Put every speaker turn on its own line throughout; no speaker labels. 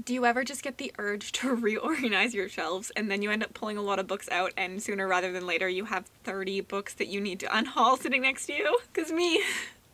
Do you ever just get the urge to reorganize your shelves and then you end up pulling a lot of books out and sooner rather than later you have 30 books that you need to unhaul sitting next to you? Cause me,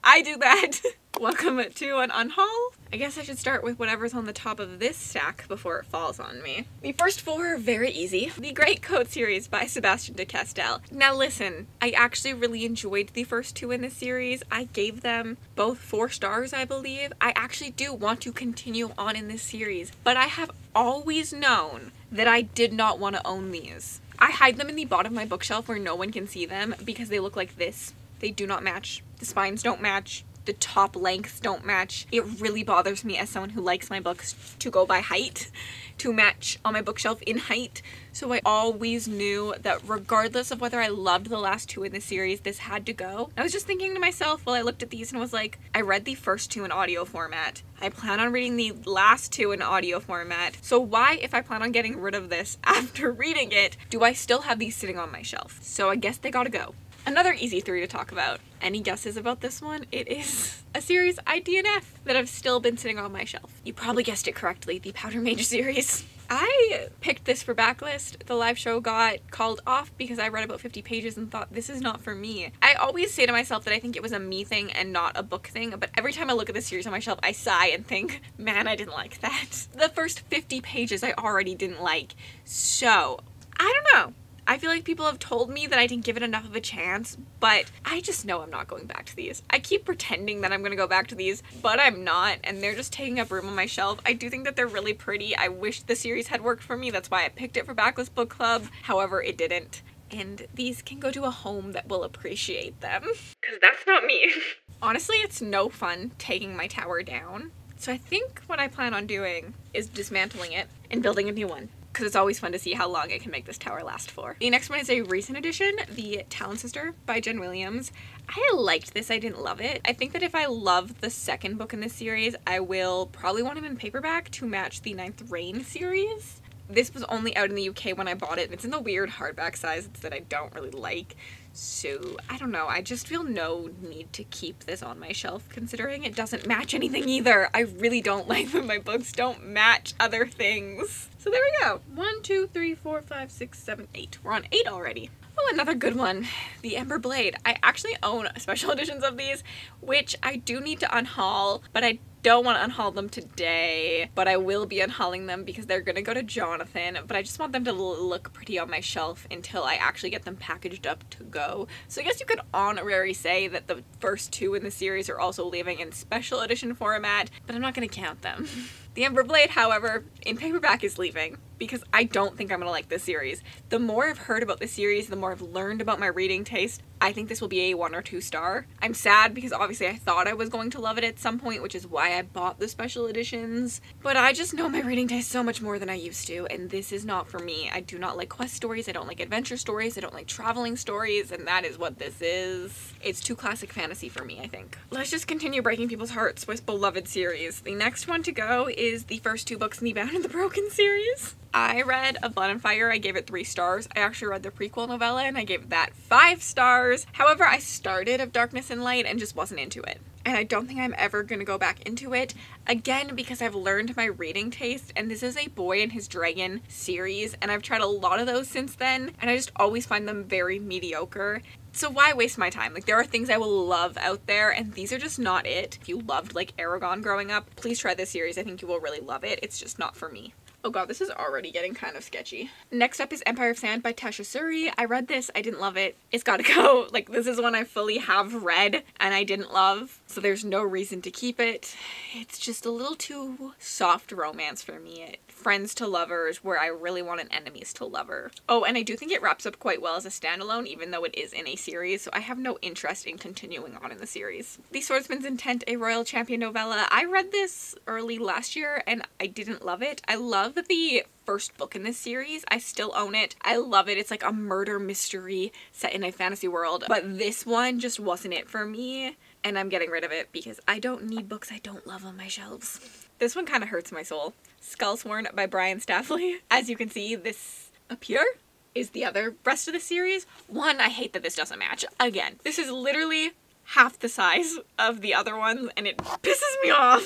I do that. Welcome to an unhaul. I guess I should start with whatever's on the top of this stack before it falls on me. The first four are very easy. The Great Coat series by Sebastian de Castell. Now listen, I actually really enjoyed the first two in this series. I gave them both 4 stars, I believe. I actually do want to continue on in this series, but I have always known that I did not want to own these. I hide them in the bottom of my bookshelf where no one can see them because they look like this. They do not match. The spines don't match. The top lengths don't match. It really bothers me as someone who likes my books to go by height, to match on my bookshelf in height. So I always knew that regardless of whether I loved the last 2 in the series, this had to go. I was just thinking to myself while I looked at these and was like, I read the first 2 in audio format. I plan on reading the last 2 in audio format. So why, if I plan on getting rid of this after reading it, do I still have these sitting on my shelf? So I guess they gotta go. Another easy 3 to talk about. Any guesses about this one? It is a series I DNF that have still been sitting on my shelf. You probably guessed it correctly, the Powder Mage series. I picked this for backlist. The live show got called off because I read about 50 pages and thought, this is not for me. I always say to myself that I think it was a me thing and not a book thing, but every time I look at the series on my shelf, I sigh and think, man, I didn't like that. The first 50 pages I already didn't like. So, I don't know. I feel like people have told me that I didn't give it enough of a chance, but I just know I'm not going back to these. I keep pretending that I'm gonna go back to these, but I'm not, and they're just taking up room on my shelf. I do think that they're really pretty. I wish the series had worked for me. That's why I picked it for Backlist Book Club. However, it didn't. And these can go to a home that will appreciate them. Because that's not me. Honestly, it's no fun taking my tower down. So I think what I plan on doing is dismantling it and building a new one, because it's always fun to see how long I can make this tower last for. The next one is a recent edition, The Talon Sister by Jen Williams. I liked this, I didn't love it. I think that if I love the second book in this series, I will probably want it in paperback to match the 9th Reign series. This was only out in the UK when I bought it, and it's in the weird hardback size that I don't really like. So, I don't know, I just feel no need to keep this on my shelf considering it doesn't match anything either. I really don't like when my books don't match other things. So there we go. 1, 2, 3, 4, 5, 6, 7, 8. We're on 8 already. Oh, another good one. The Ember Blade. I actually own special editions of these, which I do need to unhaul, but I don't want to unhaul them today, but I will be unhauling them because they're gonna go to Jonathan, but I just want them to look pretty on my shelf until I actually get them packaged up to go. So I guess you could honorary say that the first 2 in the series are also leaving in special edition format, but I'm not gonna count them. The Ember Blade, however, in paperback is leaving because I don't think I'm gonna like this series. The more I've heard about this series, the more I've learned about my reading taste, I think this will be a 1 or 2 star. I'm sad because obviously I thought I was going to love it at some point, which is why I bought the special editions. But I just know my reading taste so much more than I used to, and this is not for me. I do not like quest stories, I don't like adventure stories, I don't like traveling stories, and that is what this is. It's too classic fantasy for me, I think. Let's just continue breaking people's hearts with beloved series. The next one to go is the first 2 books in the Bound and the Broken series. I read Of Blood and Fire, I gave it 3 stars. I actually read the prequel novella and I gave that 5 stars. However, I started Of Darkness and Light and just wasn't into it. And I don't think I'm ever gonna go back into it, again, because I've learned my reading taste, and this is a Boy and His Dragon series, and I've tried a lot of those since then, and I just always find them very mediocre. So why waste my time? Like, there are things I will love out there, and these are just not it. If you loved, like, Aragon growing up, please try this series. I think you will really love it. It's just not for me. Oh god, this is already getting kind of sketchy. Next up is Empire of Sand by Tasha Suri. I read this, I didn't love it. It's gotta go. Like, this is one I fully have read and I didn't love, so there's no reason to keep it. It's just a little too soft romance for me. Friends to lovers, where I really want an enemies to lover. Oh, and I do think it wraps up quite well as a standalone, even though it is in a series, so I have no interest in continuing on in the series. The Swordsman's Intent, a Royal Champion novella. I read this early last year and I didn't love it. I love the first book in this series. I still own it. I love it. It's like a murder mystery set in a fantasy world, but this one just wasn't it for me, and I'm getting rid of it because I don't need books I don't love on my shelves. This one kind of hurts my soul. Skullsworn by Brian Staffley. As you can see, this up here is the other rest of the series. One, I hate that this doesn't match. Again, this is literally half the size of the other ones and it pisses me off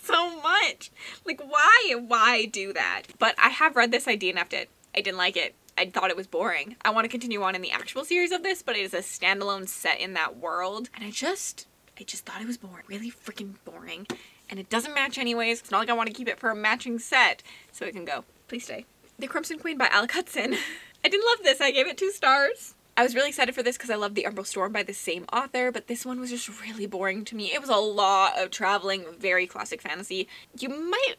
so much. Like, why? Why do that? But I have read this. I DNF'd it. I didn't like it. I thought it was boring. I want to continue on in the actual series of this, but it is a standalone set in that world. And I just thought it was boring. Really freaking boring. And it doesn't match anyways. It's not like I want to keep it for a matching set. So it can go. Please stay. The Crimson Queen by Alec Hudson. I didn't love this. I gave it 2 stars. I was really excited for this because I love The Umbral Storm by the same author, but this one was just really boring to me. It was a lot of traveling, very classic fantasy. You might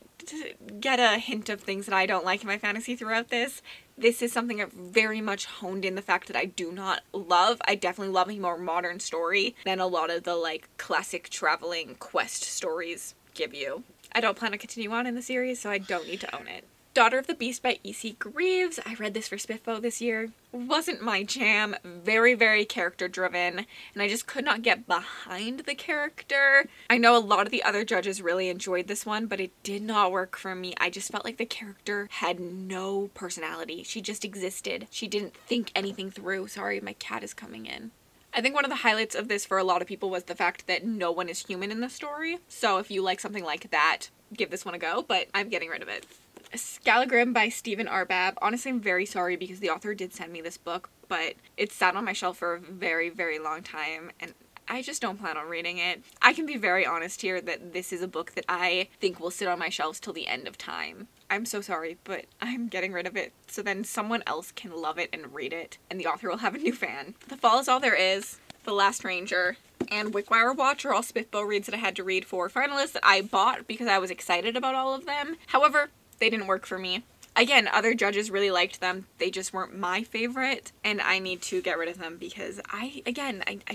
get a hint of things that I don't like in my fantasy throughout this. This is something I've very much honed in the fact that I do not love. I definitely love a more modern story than a lot of the like classic traveling quest stories give you. I don't plan to continue on in the series, so I don't need to own it. Daughter of the Beast by E.C. Greaves. I read this for Spiffbo this year. Wasn't my jam. Very, very character driven, and I just could not get behind the character. I know a lot of the other judges really enjoyed this one, but it did not work for me. I just felt like the character had no personality. She just existed. She didn't think anything through. Sorry, my cat is coming in. I think one of the highlights of this for a lot of people was the fact that no one is human in the story. So if you like something like that, give this one a go, but I'm getting rid of it. Scalagram by Stephen R. Babb. Honestly, I'm very sorry because the author did send me this book, but it sat on my shelf for a very, very long time, and I just don't plan on reading it. I can be very honest here that this is a book that I think will sit on my shelves till the end of time. I'm so sorry, but I'm getting rid of it so then someone else can love it and read it, and the author will have a new fan. The Fall Is All There Is, The Last Ranger, and Wickwire Watch are all Spiffbo reads that I had to read for finalists that I bought because I was excited about all of them. However, they didn't work for me. Again, other judges really liked them. They just weren't my favorite, and I need to get rid of them because I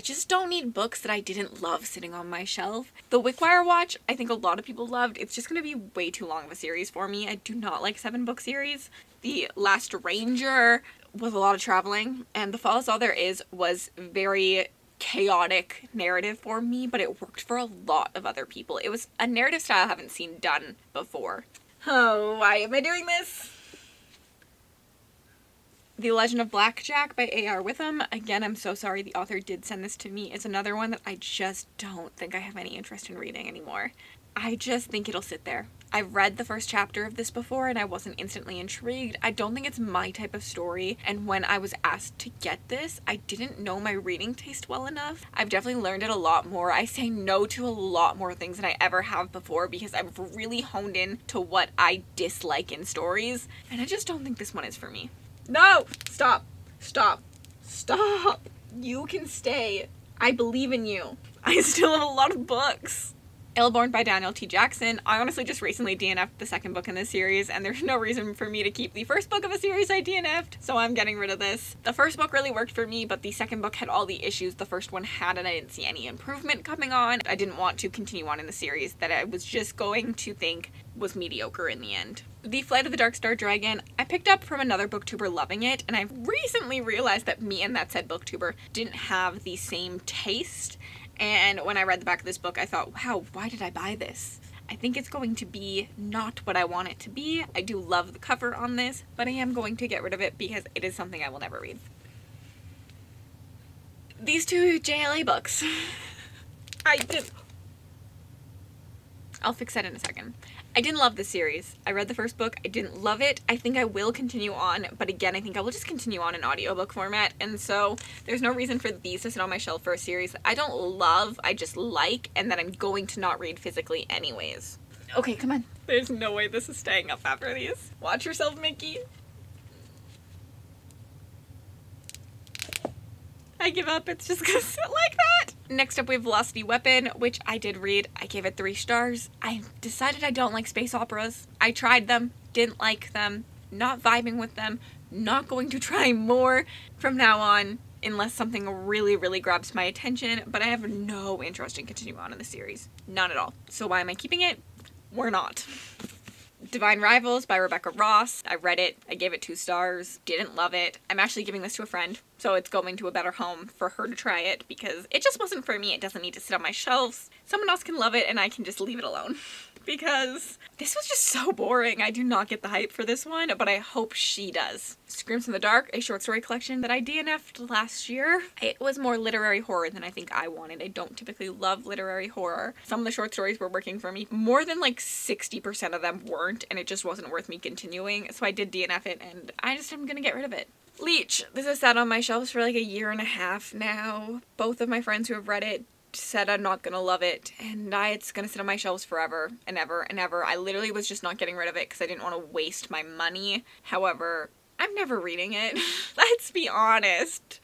just don't need books that I didn't love sitting on my shelf. The Wickwire Watch, I think a lot of people loved. It's just going to be way too long of a series for me. I do not like 7-book series. The Last Ranger was a lot of traveling, and The Fall Is All There Is was very chaotic narrative for me, but it worked for a lot of other people. It was a narrative style I haven't seen done before. Oh, why am I doing this? The Legend of Blackjack by A.R. Witham. Again, I'm so sorry the author did send this to me. It's another one that I just don't think I have any interest in reading anymore. I just think it'll sit there. I've read the first chapter of this before and I wasn't instantly intrigued. I don't think it's my type of story, and when I was asked to get this, I didn't know my reading taste well enough. I've definitely learned it a lot more. I say no to a lot more things than I ever have before because I've really honed in to what I dislike in stories, and I just don't think this one is for me. No! Stop. Stop. Stop. You can stay. I believe in you. I still have a lot of books. Ill-Born by Daniel T. Jackson. I honestly just recently DNF'd the second book in this series, and there's no reason for me to keep the first book of a series I DNF'd, so I'm getting rid of this. The first book really worked for me, but the second book had all the issues the first one had, and I didn't see any improvement coming on. I didn't want to continue on in the series that I was just going to think was mediocre in the end. The Flight of the Dark Star Dragon, I picked up from another booktuber loving it, and I've recently realized that me and that said booktuber didn't have the same taste. And when I read the back of this book, I thought, wow, why did I buy this? I think it's going to be not what I want it to be. I do love the cover on this, but I am going to get rid of it because it is something I will never read. These 2 JLA books. I'll fix that in a second. I didn't love this series. I read the first book. I didn't love it. I think I will continue on, but again, I think I will just continue on in audiobook format, and so there's no reason for these to sit on my shelf for a series that I don't love, I just like, and that I'm going to not read physically anyways. Okay, come on. There's no way this is staying up after these. Watch yourself, Mickey. I give up. It's just gonna sit like that. Next up, we have Velocity Weapon, which I did read. I gave it 3 stars. I decided I don't like space operas. I tried them, didn't like them, not vibing with them, not going to try more from now on unless something really, really grabs my attention, but I have no interest in continuing on in the series. None at all. So why am I keeping it? We're not. Divine Rivals by Rebecca Ross. I read it. I gave it 2 stars. Didn't love it. I'm actually giving this to a friend, so it's going to a better home for her to try it because it just wasn't for me. It doesn't need to sit on my shelves. Someone else can love it and I can just leave it alone because this was just so boring. I do not get the hype for this one, but I hope she does. Screams in the Dark, a short story collection that I DNF'd last year. It was more literary horror than I think I wanted. I don't typically love literary horror. Some of the short stories were working for me. More than like 60% of them weren't, and it just wasn't worth me continuing. So I did DNF it, and I'm gonna get rid of it. Leech. This has sat on my shelves for like a year and a half now. Both of my friends who have read it said I'm not gonna love it, and it's gonna sit on my shelves forever and ever and ever. I literally was just not getting rid of it because I didn't want to waste my money. However, I'm never reading it. Let's be honest.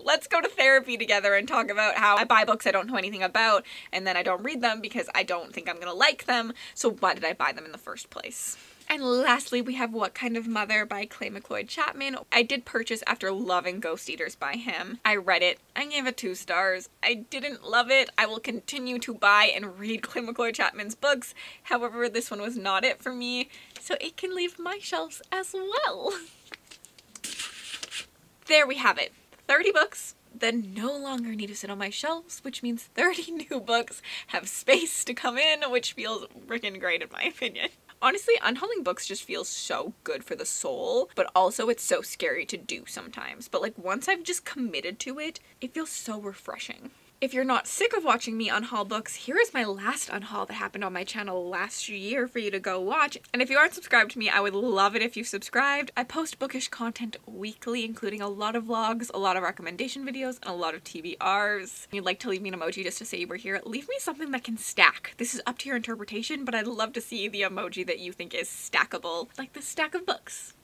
Let's go to therapy together and talk about how I buy books I don't know anything about and then I don't read them because I don't think I'm gonna like them. So why did I buy them in the first place? And lastly, we have What Kind of Mother by Clay McLeod Chapman. I did purchase after loving Ghost Eaters by him. I read it. I gave it 2 stars. I didn't love it. I will continue to buy and read Clay McLeod Chapman's books. However, this one was not it for me, so it can leave my shelves as well. There we have it. 30 books that no longer need to sit on my shelves, which means 30 new books have space to come in, which feels freaking great in my opinion. Honestly, unhauling books just feels so good for the soul, but also it's so scary to do sometimes. But like once I've just committed to it, it feels so refreshing. If you're not sick of watching me unhaul books, here is my last unhaul that happened on my channel last year for you to go watch. And if you aren't subscribed to me, I would love it if you subscribed. I post bookish content weekly, including a lot of vlogs, a lot of recommendation videos, and a lot of TBRs. If you'd like to leave me an emoji just to say you were here, leave me something that can stack. This is up to your interpretation, but I'd love to see the emoji that you think is stackable, like the stack of books.